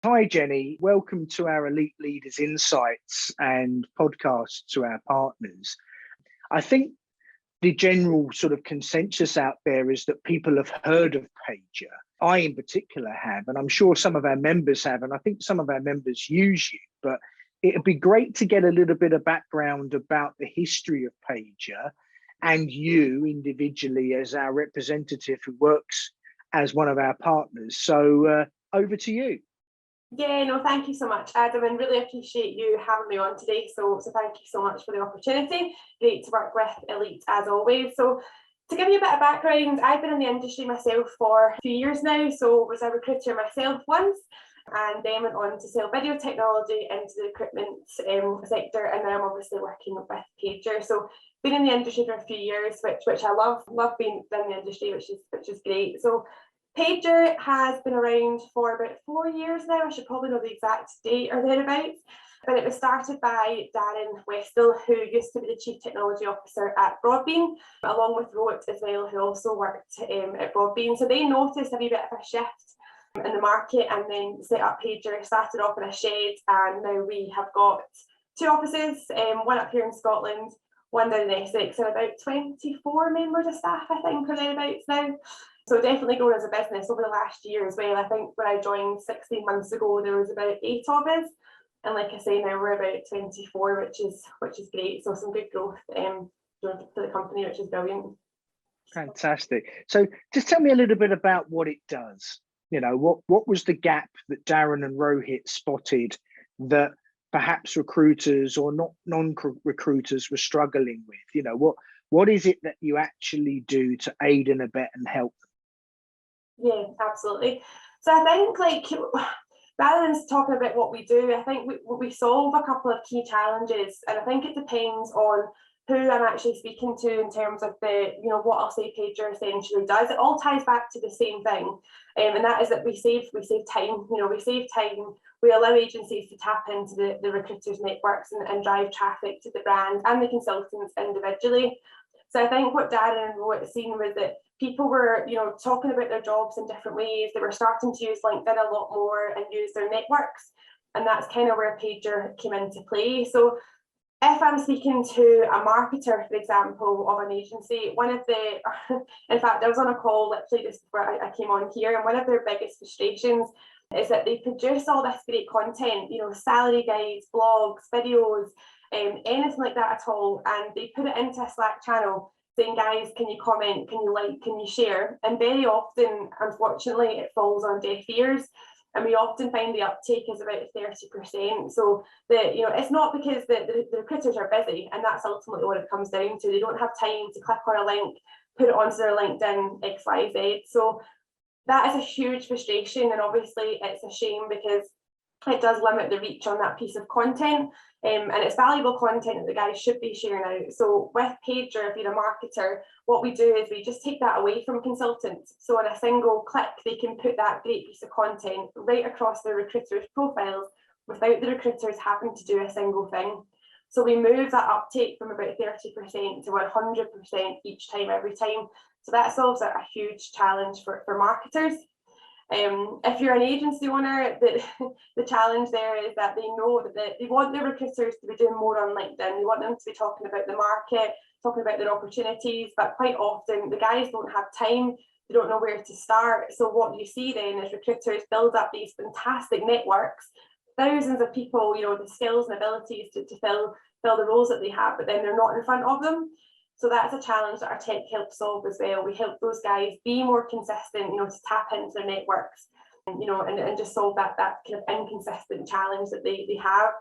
Hi, Jenny. Welcome to our Elite Leaders Insights and podcast to our partners. I think the general sort of consensus out there is that people have heard of Paiger. I, in particular, have, and I'm sure some of our members have, and I think some of our members use you. But it'd be great to get a little bit of background about the history of Paiger and you individually as our representative who works as one of our partners. So over to you. Yeah, no, thank you so much, Adam, and really appreciate you having me on today. So thank you so much for the opportunity. Great to work with Elite as always. So to give you a bit of background, I've been in the industry myself for a few years now. So was a recruiter myself once, and then went on to sell video technology into the recruitment sector, and now I'm obviously working with Paiger. So been in the industry for a few years, which I love being in the industry, which is great. So Paiger has been around for about 4 years now. I should probably know the exact date or thereabouts. But it was started by Darren Westall, who used to be the Chief Technology Officer at Broadbean, along with Rohit as well, who also worked at Broadbean. So they noticed a wee bit of a shift in the market and then set up Paiger, started off in a shed, and now we have got 2 offices, one up here in Scotland, one down in Essex, and about 24 members of staff, I think, or thereabouts now. So definitely grown as a business over the last year as well. I think when I joined 16 months ago, there was about 8 of us. And like I say, now we're about 24, which is great. So some good growth for the company, which is brilliant. Fantastic. So just tell me a little bit about what it does. You know, what was the gap that Darren and Rohit spotted that perhaps recruiters or non-recruiters were struggling with? You know, what is it that you actually do to aid and abet and help them? Yeah, absolutely. So I think, rather than talking about what we do, I think we solve a couple of key challenges, and I think it depends on who I'm actually speaking to in terms of what I'll say Paiger essentially does. It all ties back to the same thing, and that is that we save time. We save time. We allow agencies to tap into the recruiters' networks and drive traffic to the brand and the consultants individually. So I think what Darren and Rohit seen was that people were, talking about their jobs in different ways. They were starting to use LinkedIn a lot more and use their networks. And that's kind of where Paiger came into play. So if I'm speaking to a marketer, for example, of an agency, in fact, I was on a call literally just before I came on here, and one of their biggest frustrations is that they produce all this great content, salary guides, blogs, videos, anything like that at all, and they put it into a Slack channel saying, guys, can you comment, can you like, can you share? And very often, unfortunately, it falls on deaf ears, and we often find the uptake is about 30%. So it's not because the recruiters are busy, and that's ultimately what it comes down to. They don't have time to click on a link, put it onto their LinkedIn, XYZ. So that is a huge frustration, and obviously it's a shame because it does limit the reach on that piece of content, and it's valuable content that the guys should be sharing out. So with Paiger, if you're a marketer, what we do is we just take that away from consultants. So in a single click, they can put that great piece of content right across their recruiters' profiles without the recruiters having to do a single thing. So we move that uptake from about 30% to 100% each time, every time. So that solves a huge challenge for marketers. If you're an agency owner, the challenge there is that they know that they want their recruiters to be doing more on LinkedIn. They want them to be talking about the market, talking about their opportunities, but quite often the guys don't have time. They don't know where to start. So what you see then is recruiters build up these fantastic networks, thousands of people, the skills and abilities to fill the roles that they have, but then they're not in front of them. So that's a challenge that our tech helps solve as well. We help those guys be more consistent, to tap into their networks, and just solve that kind of inconsistent challenge that they have.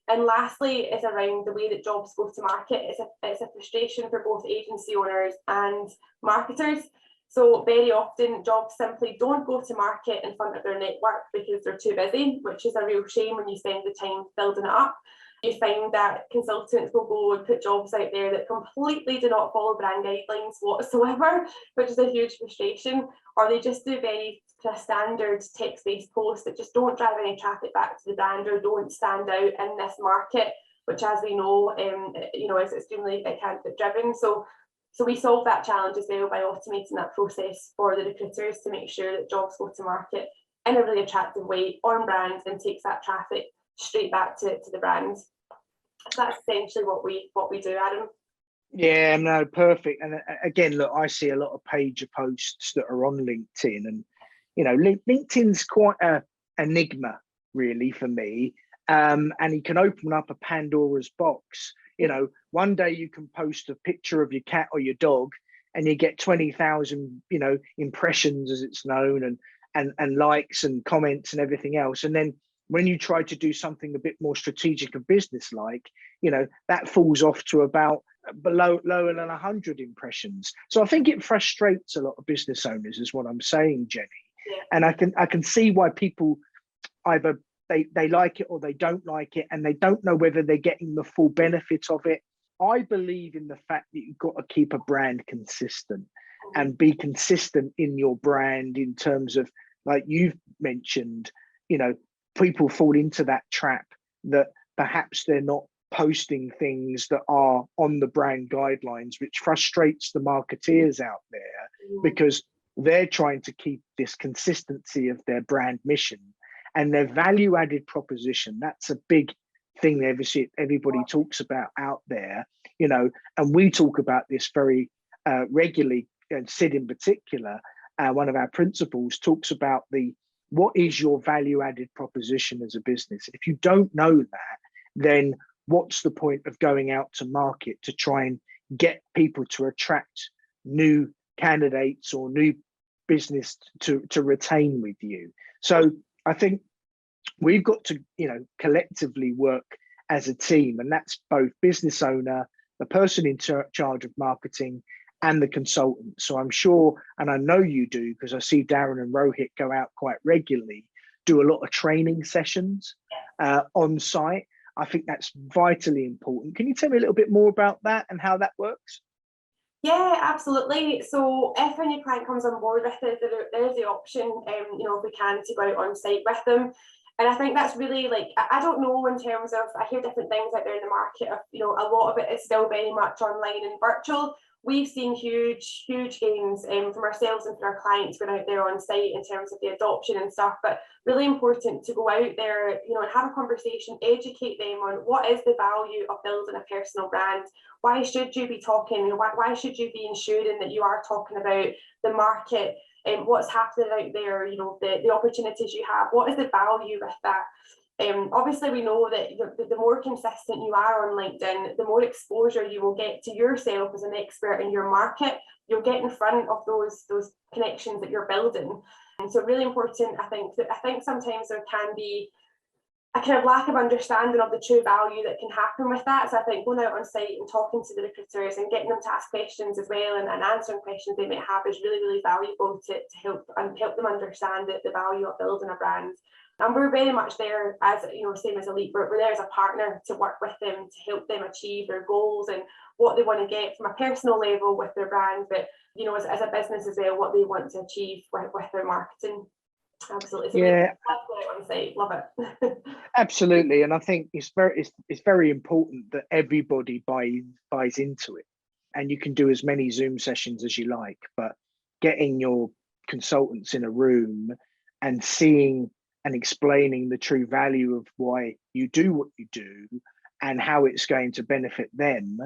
And lastly, is around the way that jobs go to market. It's a frustration for both agency owners and marketers. So very often jobs simply don't go to market in front of their network because they're too busy, which is a real shame when you spend the time building it up. You find that consultants will go and put jobs out there that completely do not follow brand guidelines whatsoever, which is a huge frustration, or they just do very standard text-based posts that just don't drive any traffic back to the brand or don't stand out in this market, which, as we know, is extremely candidate driven. So we solve that challenge as well by automating that process for the recruiters to make sure that jobs go to market in a really attractive way on brand and takes that traffic straight back to the brand. That's essentially what we do, Adam. Yeah, no, perfect. And again, look, I see a lot of Paiger posts that are on LinkedIn, and LinkedIn's quite a enigma, really, for me. And he can open up a Pandora's box. One day you can post a picture of your cat or your dog, and you get 20,000, impressions, as it's known, and likes and comments and everything else. And then when you try to do something a bit more strategic and business-like, that falls off to about lower than 100 impressions. So I think it frustrates a lot of business owners, is what I'm saying, Jenny. Yeah. And I can see why people either they like it or they don't like it, and they don't know whether they're getting the full benefit of it. I believe in the fact that you've got to keep a brand consistent and be consistent in your brand, in terms of, like you've mentioned, people fall into that trap that perhaps they're not posting things that are on the brand guidelines, which frustrates the marketeers out there, because they're trying to keep this consistency of their brand mission and their value added proposition. That's a big thing everybody talks about out there, and we talk about this very regularly. And Sid in particular, one of our principals, talks about what is your value added proposition as a business. If you don't know that, then what's the point of going out to market to try and get people to attract new candidates or new business to retain with you? So I think we've got to, collectively work as a team, and that's both business owner, the person in charge of marketing, and the consultant. So I'm sure, and I know you do, because I see Darren and Rohit go out quite regularly, do a lot of training sessions on site. I think that's vitally important. Can you tell me a little bit more about that and how that works? Yeah, absolutely. So if a new client comes on board with it, there is the option, if we can, to go out on site with them. And I think that's really, I don't know, in terms of, I hear different things out there in the market of, a lot of it is still very much online and virtual. We've seen huge gains from ourselves and from our clients going out there on site in terms of the adoption and stuff, but really important to go out there, and have a conversation, educate them on what is the value of building a personal brand. Why should you be talking? Why should you be ensuring that you are talking about the market and what's happening out there, the opportunities you have? What is the value with that? Obviously, we know that the more consistent you are on LinkedIn, the more exposure you will get to yourself as an expert in your market. You'll get in front of those connections that you're building. And so really important, I think sometimes there can be a kind of lack of understanding of the true value that can happen with that. So I think going out on site and talking to the recruiters and getting them to ask questions as well, and answering questions they might have, is really, really valuable to help them understand the value of building a brand. And we're very much there as, same as Elite, we're there as a partner to work with them to help them achieve their goals and what they want to get from a personal level with their brand, but, as a business as well, what they want to achieve with their marketing. Absolutely. So yeah, on site. Love it. Absolutely. And I think it's very important that everybody buys into it. And you can do as many Zoom sessions as you like, but getting your consultants in a room and seeing and explaining the true value of why you do what you do and how it's going to benefit them,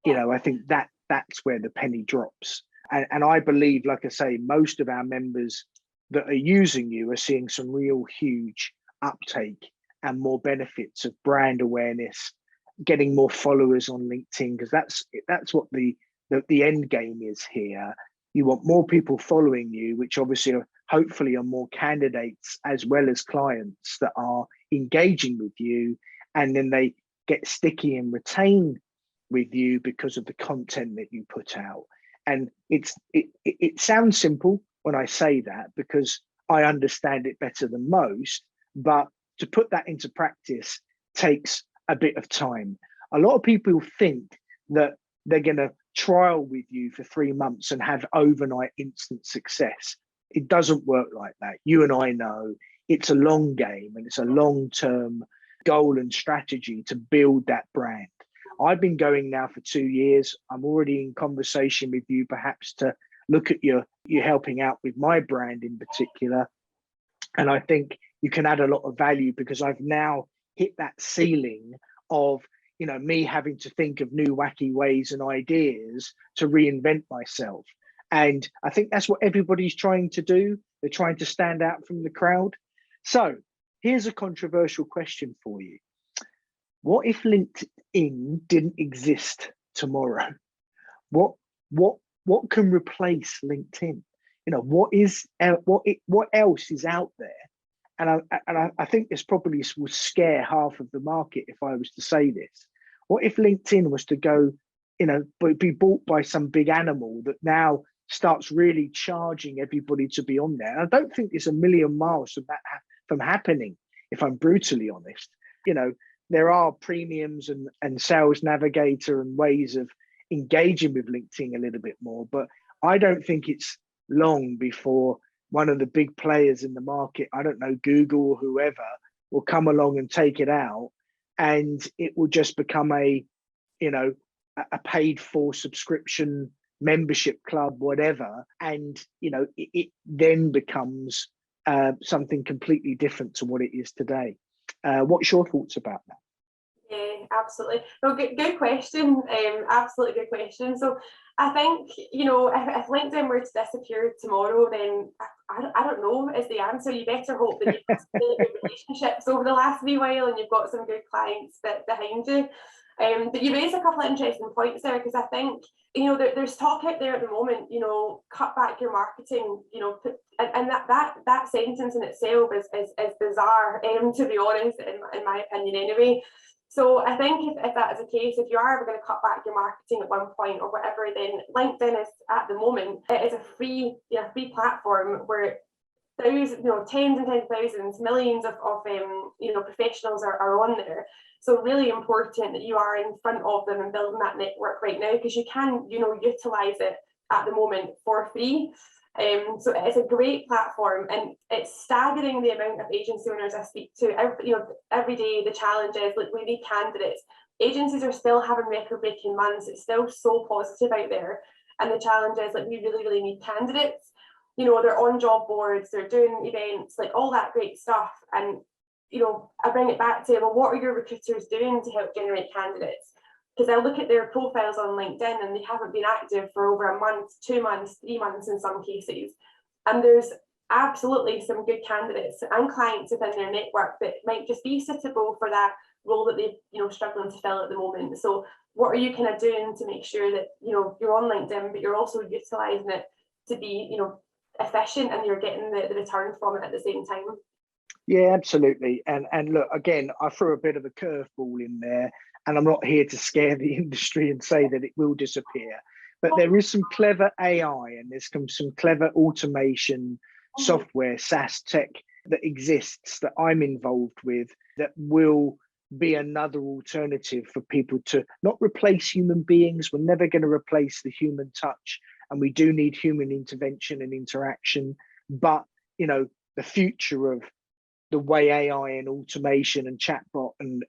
I think that's where the penny drops. And I believe, like I say, most of our members that are using you are seeing some real huge uptake and more benefits of brand awareness, getting more followers on LinkedIn, because that's what the end game is here. You want more people following you, which obviously hopefully are more candidates as well as clients that are engaging with you, and then they get sticky and retain with you because of the content that you put out. And it sounds simple when I say that, because I understand it better than most, but to put that into practice takes a bit of time. A lot of people think that they're going to trial with you for 3 months and have overnight instant success. It doesn't work like that. You and I know it's a long game, and it's a long-term goal and strategy to build that brand. I've been going now for 2 years. I'm already in conversation with you, perhaps to look at you helping out with my brand in particular. And I think you can add a lot of value because I've now hit that ceiling of, me having to think of new wacky ways and ideas to reinvent myself. And I think that's what everybody's trying to do. They're trying to stand out from the crowd. So here's a controversial question for you. What if LinkedIn didn't exist tomorrow? What can replace LinkedIn? What else is out there? And I think this probably will scare half of the market if I was to say this. What if LinkedIn was to go, be bought by some big animal that now starts really charging everybody to be on there? And I don't think it's a million miles from that from happening, if I'm brutally honest. There are premiums and sales navigator and ways of engaging with LinkedIn a little bit more, but I don't think it's long before one of the big players in the market, I don't know, Google or whoever, will come along and take it out, and it will just become a paid for subscription membership club, whatever. And, it then becomes something completely different to what it is today. What's your thoughts about that? Yeah, absolutely. No, good question. Absolutely good question. So I think, if LinkedIn were to disappear tomorrow, then I don't know is the answer. You better hope that you've got some really good relationships over the last wee while and you've got some good clients behind you. But you raised a couple of interesting points there, because I think, there's talk out there at the moment, cut back your marketing, and that sentence in itself is bizarre, to be honest, in my opinion anyway. So I think if that is the case, if you are ever going to cut back your marketing at one point or whatever, then LinkedIn is at the moment, it is a free platform where tens and tens of thousands, millions of professionals are on there. So really important that you are in front of them and building that network right now, because you can, utilize it at the moment for free. So it's a great platform, and it's staggering the amount of agency owners I speak to every day. The challenge is, like, we need candidates. Agencies are still having record-breaking months. It's still so positive out there, and the challenge is, like, we really, really need candidates. They're on job boards, they're doing events, like all that great stuff. And I bring it back to, well, what are your recruiters doing to help generate candidates? Because I look at their profiles on LinkedIn and they haven't been active for over a month, 2 months, 3 months in some cases. And there's absolutely some good candidates and clients within their network that might just be suitable for that role that they're struggling to fill at the moment. So what are you kind of doing to make sure that you're on LinkedIn, but you're also utilizing it to be efficient and you're getting the return from it at the same time? Yeah, absolutely. And look, again, I threw a bit of a curveball in there, and I'm not here to scare the industry and say that it will disappear, but there is some clever AI and there's some clever automation software, SaaS tech that exists that I'm involved with that will be another alternative for people to not replace human beings. We're never going to replace the human touch, and we do need human intervention and interaction. But, the future of the way AI and automation and chatbot and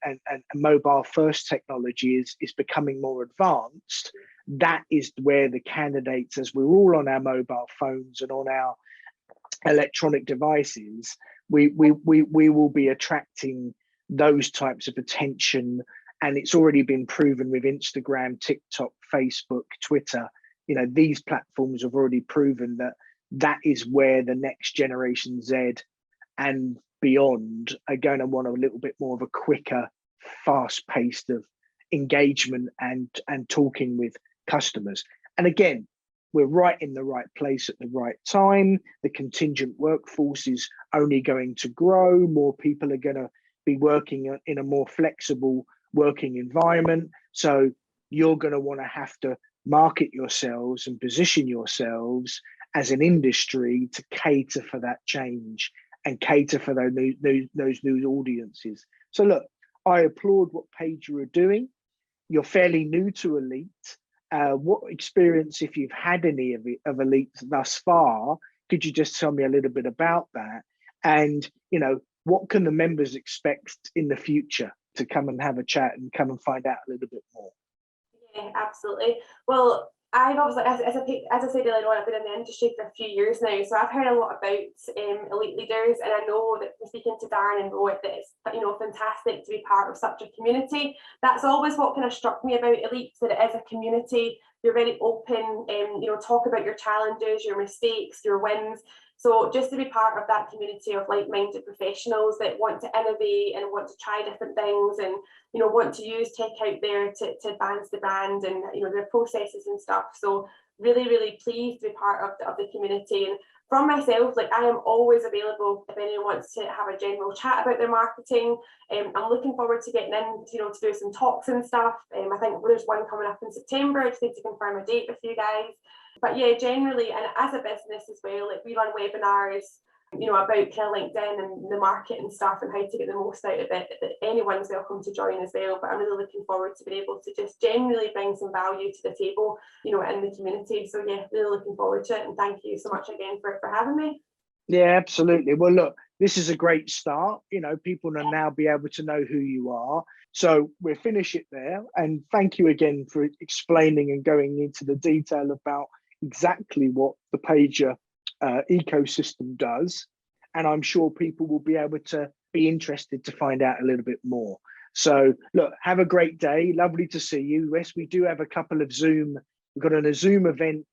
mobile first technology is becoming more advanced, that is where the candidates, as we're all on our mobile phones and on our electronic devices, we will be attracting those types of attention. And it's already been proven with Instagram, TikTok, Facebook, Twitter. These platforms have already proven that is where the next generation Z and beyond are going to want a little bit more of a quicker, fast paced of engagement and talking with customers. And again, we're right in the right place at the right time. The contingent workforce is only going to grow. More people are going to be working in a more flexible working environment. So you're going to want to have to market yourselves and position yourselves as an industry to cater for that change and cater for those new audiences. So look, I applaud what Paiger are doing. You're fairly new to Elite. What experience, if you've had any of Elite thus far, could you just tell me a little bit about that? And, what can the members expect in the future to come and have a chat and come and find out a little bit more? Yeah, absolutely. Well, I've obviously, as I said earlier on, I've been in the industry for a few years now, so I've heard a lot about elite leaders, and I know that from speaking to Darren and Rohit that it's, you know, fantastic to be part of such a community. That's always what kind of struck me about elites, that it is a community. You're very open, you know, talk about your challenges, your mistakes, your wins. So just to be part of that community of like-minded professionals that want to innovate and want to try different things, and you know, want to use tech out there to advance the brand and, you know, their processes and stuff. So really, really pleased to be part of the community. And from myself, like, I am always available if anyone wants to have a general chat about their marketing. I'm looking forward to getting in, you know, to do some talks and stuff. I think there's one coming up in September. I just need to confirm a date with you guys. But yeah, generally, and as a business as well, like, we run webinars, you know, about kind of LinkedIn and the market and stuff and how to get the most out of it. Anyone's welcome to join as well, but I'm really looking forward to being able to just generally bring some value to the table, you know, in the community. So yeah, really looking forward to it, and thank you so much again for having me. Yeah, absolutely. Well, look, this is a great start. You know, people will now be able to know who you are. So we'll finish it there. And thank you again for explaining and going into the detail about exactly what the Paiger ecosystem does. And I'm sure people will be able to be interested to find out a little bit more. So look, have a great day. Lovely to see you. Yes, we do have a couple of Zoom. We've got a Zoom event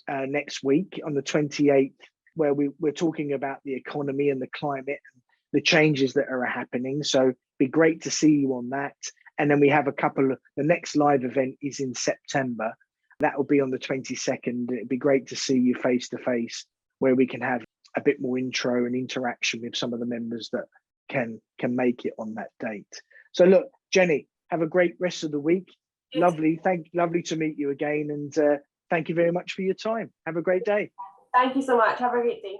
next week on the 28th, where we're talking about the economy and the climate and the changes that are happening. So it'd be great to see you on that. And then we have the next live event is in September. That will be on the 22nd. It'd be great to see you face to face, where we can have a bit more intro and interaction with some of the members that can make it on that date. So look, Jenny, have a great rest of the week. Lovely to meet you again, and thank you very much for your time. Have a great day. Thank you so much. Have a great day.